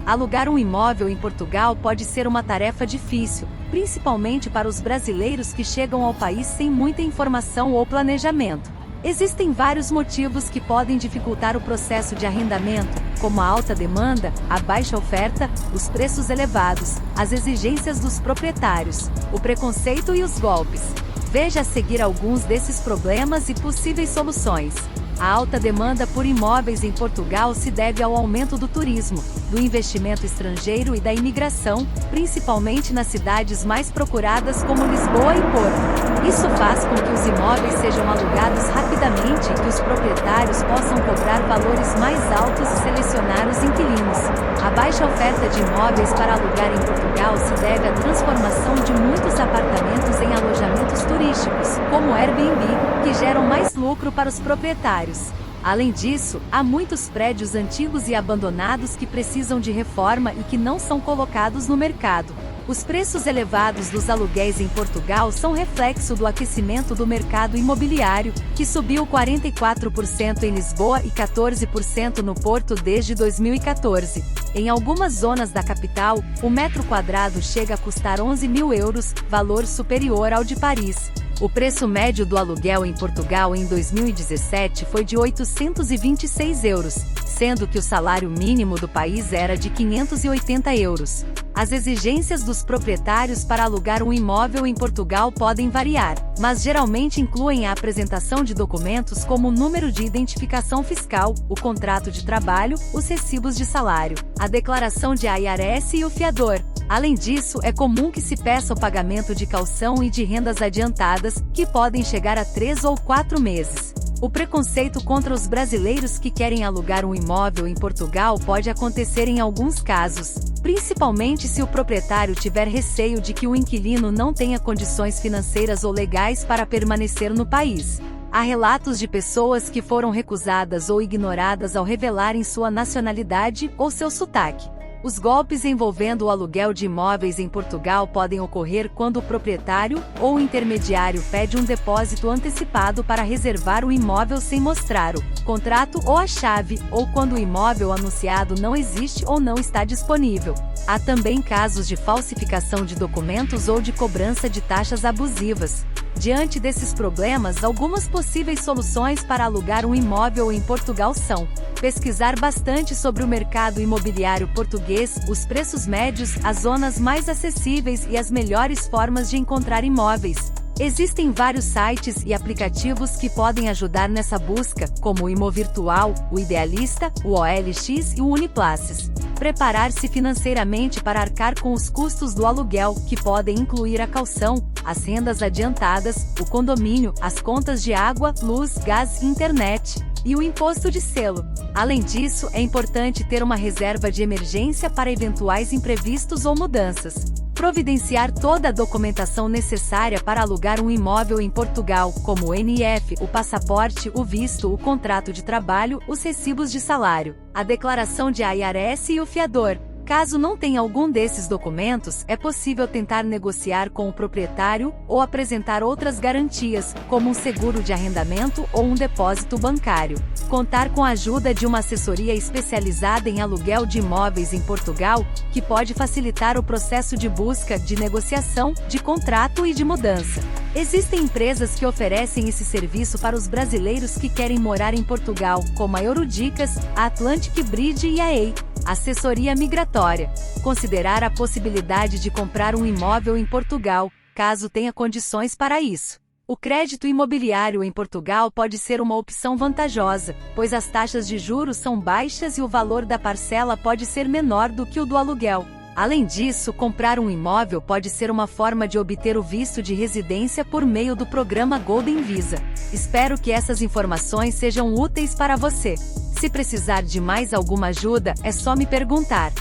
Alugar um imóvel em Portugal pode ser uma tarefa difícil, principalmente para os brasileiros que chegam ao país sem muita informação ou planejamento. Existem vários motivos que podem dificultar o processo de arrendamento, como a alta demanda, a baixa oferta, os preços elevados, as exigências dos proprietários, o preconceito e os golpes. Veja a seguir alguns desses problemas e possíveis soluções. A alta demanda por imóveis em Portugal se deve ao aumento do turismo, do investimento estrangeiro e da imigração, principalmente nas cidades mais procuradas como Lisboa e Porto. Isso faz com que os imóveis sejam alugados rapidamente e que os proprietários possam cobrar valores mais altos e selecionar os inquilinos. A baixa oferta de imóveis para alugar em Portugal se deve à transformação de muitos apartamentos em alojamentos turísticos, como o Airbnb, que geram mais lucro para os proprietários. Além disso, há muitos prédios antigos e abandonados que precisam de reforma e que não são colocados no mercado. Os preços elevados dos aluguéis em Portugal são reflexo do aquecimento do mercado imobiliário, que subiu 44% em Lisboa e 14% no Porto desde 2014. Em algumas zonas da capital, o metro quadrado chega a custar 11 mil euros, valor superior ao de Paris. O preço médio do aluguel em Portugal em 2017 foi de 826 euros, sendo que o salário mínimo do país era de 580 euros. As exigências dos proprietários para alugar um imóvel em Portugal podem variar, mas geralmente incluem a apresentação de documentos como o número de identificação fiscal, o contrato de trabalho, os recibos de salário, a declaração de IRS e o fiador. Além disso, é comum que se peça o pagamento de caução e de rendas adiantadas, que podem chegar a 3 ou 4 meses. O preconceito contra os brasileiros que querem alugar um imóvel em Portugal pode acontecer em alguns casos, principalmente se o proprietário tiver receio de que o inquilino não tenha condições financeiras ou legais para permanecer no país. Há relatos de pessoas que foram recusadas ou ignoradas ao revelarem sua nacionalidade ou seu sotaque. Os golpes envolvendo o aluguel de imóveis em Portugal podem ocorrer quando o proprietário ou o intermediário pede um depósito antecipado para reservar o imóvel sem mostrar o contrato ou a chave, ou quando o imóvel anunciado não existe ou não está disponível. Há também casos de falsificação de documentos ou de cobrança de taxas abusivas. Diante desses problemas, algumas possíveis soluções para alugar um imóvel em Portugal são: pesquisar bastante sobre o mercado imobiliário português, os preços médios, as zonas mais acessíveis e as melhores formas de encontrar imóveis. Existem vários sites e aplicativos que podem ajudar nessa busca, como o Imovirtual, o Idealista, o OLX e o Uniplaces. Preparar-se financeiramente para arcar com os custos do aluguel, que podem incluir a caução, as rendas adiantadas, o condomínio, as contas de água, luz, gás e internet, e o imposto de selo. Além disso, é importante ter uma reserva de emergência para eventuais imprevistos ou mudanças. Providenciar toda a documentação necessária para alugar um imóvel em Portugal, como o NIF, o passaporte, o visto, o contrato de trabalho, os recibos de salário, a declaração de IRS e o fiador. Caso não tenha algum desses documentos, é possível tentar negociar com o proprietário ou apresentar outras garantias, como um seguro de arrendamento ou um depósito bancário. Contar com a ajuda de uma assessoria especializada em aluguel de imóveis em Portugal, que pode facilitar o processo de busca, de negociação, de contrato e de mudança. Existem empresas que oferecem esse serviço para os brasileiros que querem morar em Portugal, como a Eurodicas, a Atlantic Bridge e a EI. Assessoria migratória. Considerar a possibilidade de comprar um imóvel em Portugal, caso tenha condições para isso. O crédito imobiliário em Portugal pode ser uma opção vantajosa, pois as taxas de juros são baixas e o valor da parcela pode ser menor do que o do aluguel. Além disso, comprar um imóvel pode ser uma forma de obter o visto de residência por meio do programa Golden Visa. Espero que essas informações sejam úteis para você. Se precisar de mais alguma ajuda, é só me perguntar.